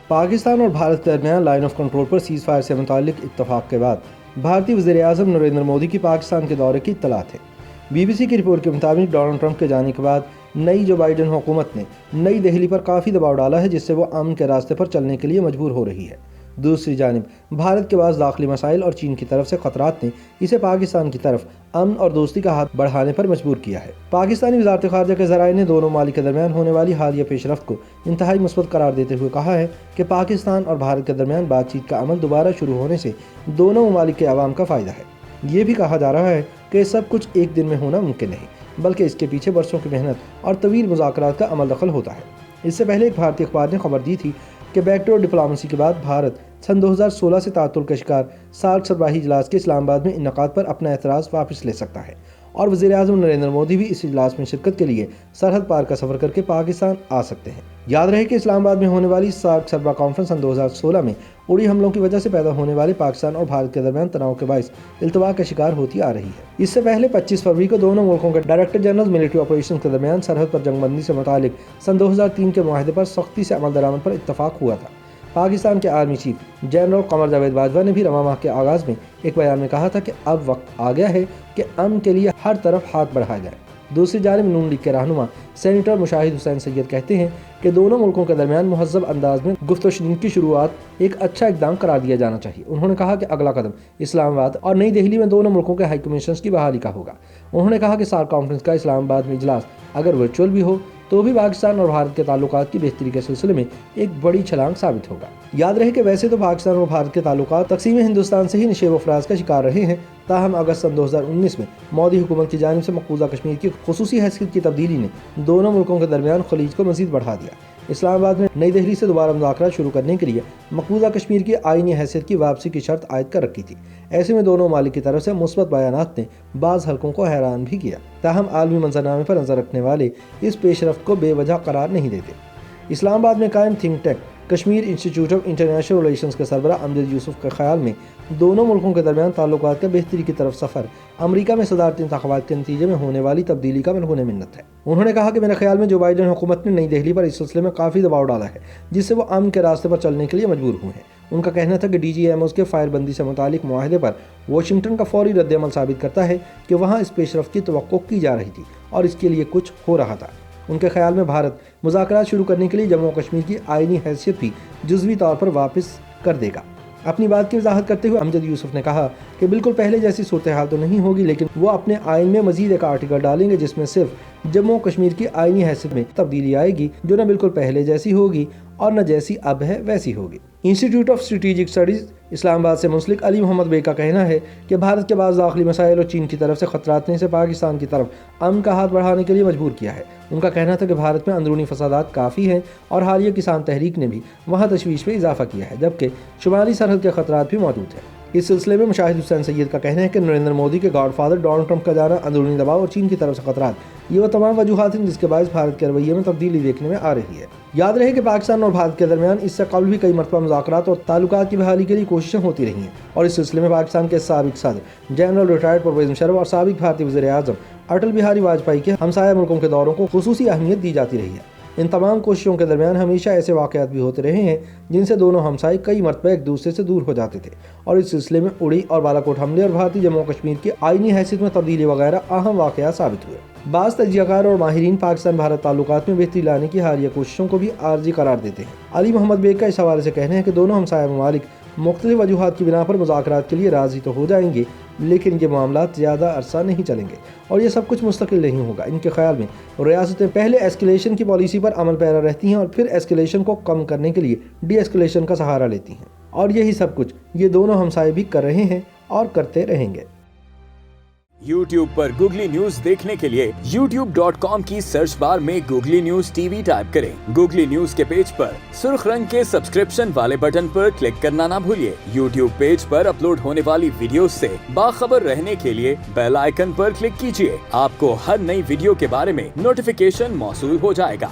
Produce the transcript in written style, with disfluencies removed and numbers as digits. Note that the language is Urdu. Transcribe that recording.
پاکستان اور بھارت کے درمیان line of control per cease fire سے متعلق اتفاق کے بعد بھارتی وزیر اعظم نریندر مودی کی پاکستان کے دورے کی اطلاعات ہے۔ بی بی سی کی رپورٹ کے مطابق ڈونلڈ ٹرمپ کے جانے کے بعد نئی جو بائیڈن حکومت نے نئی دہلی پر کافی دباؤ ڈالا ہے، جس سے وہ امن کے راستے پر چلنے کے لیے مجبور ہو رہی ہے۔ دوسری جانب بھارت کے بعض داخلی مسائل اور چین کی طرف سے خطرات نے اسے پاکستان کی طرف امن اور دوستی کا ہاتھ بڑھانے پر مجبور کیا ہے۔ پاکستانی وزارت خارجہ کے ذرائع نے دونوں ممالک کے درمیان ہونے والی حالیہ پیش رفت کو انتہائی مثبت قرار دیتے ہوئے کہا ہے کہ پاکستان اور بھارت کے درمیان بات چیت کا عمل دوبارہ شروع ہونے سے دونوں ممالک کے عوام کا فائدہ ہے۔ یہ بھی کہا جا رہا ہے کہ سب کچھ ایک دن میں ہونا ممکن نہیں، بلکہ اس کے پیچھے برسوں کی محنت اور طویل مذاکرات کا عمل دخل ہوتا ہے۔ اس سے پہلے ایک بھارتی اخبار نے خبر دی تھی کہ بیک ڈور ڈپلومیسی کے بعد بھارت سن 2016 سے تعطل کا شکار سارک سربراہی اجلاس کے اسلام آباد میں انعقاد پر اپنا اعتراض واپس لے سکتا ہے، اور وزیر اعظم نریندر مودی بھی اس اجلاس میں شرکت کے لیے سرحد پار کا سفر کر کے پاکستان آ سکتے ہیں۔ یاد رہے کہ اسلام آباد میں ہونے والی سارک سربراہ کانفرنس سن 2016 میں اڑی حملوں کی وجہ سے پیدا ہونے والے پاکستان اور بھارت کے درمیان تناؤ کے باعث التوا کا شکار ہوتی آ رہی ہے۔ اس سے پہلے 25 فروری کو دونوں ملکوں کے ڈائریکٹر جنرل ملٹری آپریشن کے درمیان سرحد پر جنگ بندی سے متعلق سن 2003 کے معاہدے پر سختی سے عمل درآمد پر اتفاق ہوا تھا۔ پاکستان کے army chief general Qamar Javed Bajwa نے بھی رواں ماہ کے آغاز میں ایک بیان میں کہا تھا کہ اب وقت آ گیا ہے کہ امن کے لیے ہر طرف ہاتھ بڑھایا جائے۔ دوسری جانب نون لیگ کے رہنما سینیٹر مشاہد حسین سید کہتے ہیں کہ دونوں ملکوں کے درمیان مہذب انداز میں گفت و شنید کی شروعات ایک اچھا اقدام قرار دیا جانا چاہیے۔ انہوں نے کہا کہ اگلا قدم اسلام آباد اور نئی دہلی میں دونوں ملکوں کے ہائی کمیشنز کی بحالی کا ہوگا۔ انہوں نے کہا کہ سارک کانفرنس کا اسلام آباد میں اجلاس اگر ورچوئل بھی ہو تو بھی پاکستان اور بھارت کے تعلقات کی بہتری کے سلسلے میں ایک بڑی چھلانگ ثابت ہوگا۔ یاد رہے کہ ویسے تو پاکستان اور بھارت کے تعلقات تقسیم ہندوستان سے ہی نشیب و فراز کا شکار رہے ہیں، تاہم اگست سن 2019 میں مودی حکومت کی جانب سے مقبوضہ کشمیر کی خصوصی حیثیت کی تبدیلی نے دونوں ملکوں کے درمیان خلیج کو مزید بڑھا دیا۔ اسلام آباد میں نئی دہلی سے دوبارہ مذاکرات شروع کرنے کے لیے مقبوضہ کشمیر کی آئینی حیثیت کی واپسی کی شرط عائد کر رکھی تھی۔ ایسے میں دونوں ممالک کی طرف سے مثبت بیانات نے بعض حلقوں کو حیران بھی کیا، تاہم عالمی منظرنامے پر نظر رکھنے والے اس پیش رفت کو بے وجہ قرار نہیں دیتے۔ اسلام آباد میں قائم think tank Kashmir institute of international relations کے سربراہ امجد یوسف کے خیال میں دونوں ملکوں کے درمیان تعلقات کا بہتری کی طرف سفر امریکہ میں صدارتی انتخابات کے نتیجے میں ہونے والی تبدیلی کا ملحوظ منت ہے۔ انہوں نے کہا کہ میرے خیال میں جو بائیڈن حکومت نے نئی دہلی پر اس سلسلے میں کافی دباؤ ڈالا ہے، جس سے وہ امن کے راستے پر چلنے کے لیے مجبور ہوئے ہیں۔ ان کا کہنا تھا کہ ڈی جی ایم اوز کے فائر بندی سے متعلق معاہدے پر واشنگٹن کا فوری رد عمل ثابت کرتا ہے کہ وہاں اس پیش رفت کی توقع کی جا رہی تھی اور اس کے لیے کچھ ہو رہا تھا۔ ان کے خیال میں بھارت مذاکرات شروع کرنے کے لیے جموں و کشمیر کی آئینی حیثیت بھی جزوی طور پر واپس کر دے گا۔ اپنی بات کی وضاحت کرتے ہوئے امجد یوسف نے کہا کہ بالکل پہلے جیسی صورتحال تو نہیں ہوگی، لیکن وہ اپنے آئین میں مزید ایک آرٹیکل ڈالیں گے جس میں صرف جموں و کشمیر کی آئینی حیثیت میں تبدیلی آئے گی، جو نہ بالکل پہلے جیسی ہوگی اور نہ جیسی اب ہے ویسی ہوگی۔ انسٹیٹیوٹ آف اسٹریٹجک اسٹڈیز اسلام آباد سے منسلک علی محمد بیگ کا کہنا ہے کہ بھارت کے بعض داخلی مسائل اور چین کی طرف سے خطرات نے اسے پاکستان کی طرف امن کا ہاتھ بڑھانے کے لیے مجبور کیا ہے۔ ان کا کہنا تھا کہ بھارت میں اندرونی فسادات کافی ہیں اور حالیہ کسان تحریک نے بھی وہاں تشویش میں اضافہ کیا ہے، جبکہ شمالی سرحد کے خطرات بھی موجود ہیں۔ اس سلسلے میں مشاہد حسین سید کا کہنا ہے کہ نریندر مودی کے گاڈ فادر ڈونلڈ ٹرمپ کا جانا، اندرونی دباؤ اور چین کی طرف سے خطرات، یہ وہ تمام وجوہات ہیں جس کے باعث بھارت کے رویے میں تبدیلی دیکھنے میں آ رہی ہے۔ یاد رہے کہ پاکستان اور بھارت کے درمیان اس سے قبل بھی کئی مرتبہ مذاکرات اور تعلقات کی بحالی کے لیے کوششیں ہوتی رہی ہیں، اور اس سلسلے میں پاکستان کے سابق صدر جنرل ریٹائرڈ پرویز مشرف اور سابق بھارتی وزیر اعظم اٹل بہاری واجپئی کے ہمسایہ ملکوں کے دوروں کو خصوصی اہمیت دی جاتی رہی ہے۔ ان تمام کوششوں کے درمیان ہمیشہ ایسے واقعات بھی ہوتے رہے ہیں جن سے دونوں ہمسائے کئی مرتبہ ایک دوسرے سے دور ہو جاتے تھے، اور اس سلسلے میں اڑی اور بالاکوٹ حملے اور بھارتی جموں و کشمیر کی آئینی حیثیت میں تبدیلی وغیرہ اہم واقعات ثابت ہوئے۔ بعض تجزیہ کار اور ماہرین پاکستان بھارت تعلقات میں بہتری لانے کی حالیہ کوششوں کو بھی عارضی قرار دیتے ہیں۔ علی محمد بیگ کا اس حوالے سے کہنا ہے کہ دونوں ہمسایہ ممالک مختلف وجوہات کی بنا پر مذاکرات کے لیے راضی تو ہو جائیں گے، لیکن یہ معاملات زیادہ عرصہ نہیں چلیں گے اور یہ سب کچھ مستقل نہیں ہوگا۔ ان کے خیال میں ریاستیں پہلے ایسکیلیشن کی پالیسی پر عمل پیرا رہتی ہیں اور پھر ایسکیلیشن کو کم کرنے کے لیے ڈی ایسکیلیشن کا سہارا لیتی ہیں، اور یہی سب کچھ یہ دونوں ہمسائے بھی کر رہے ہیں اور کرتے رہیں گے۔ YouTube پر گوگلی نیوز دیکھنے کے لیے youtube.com کی سرچ بار میں googly news T V type کریں۔ گوگلی نیوز کے پیج پر سرخ رنگ کے سبسکرپشن والے بٹن پر کلک کرنا نہ بھولیے۔ YouTube پیج پر اپلوڈ ہونے والی ویڈیوز سے باخبر رہنے کے لیے بیل آئیکن پر کلک کیجیے۔ آپ کو ہر نئی ویڈیو کے بارے میں نوٹیفیکیشن موصول ہو جائے گا۔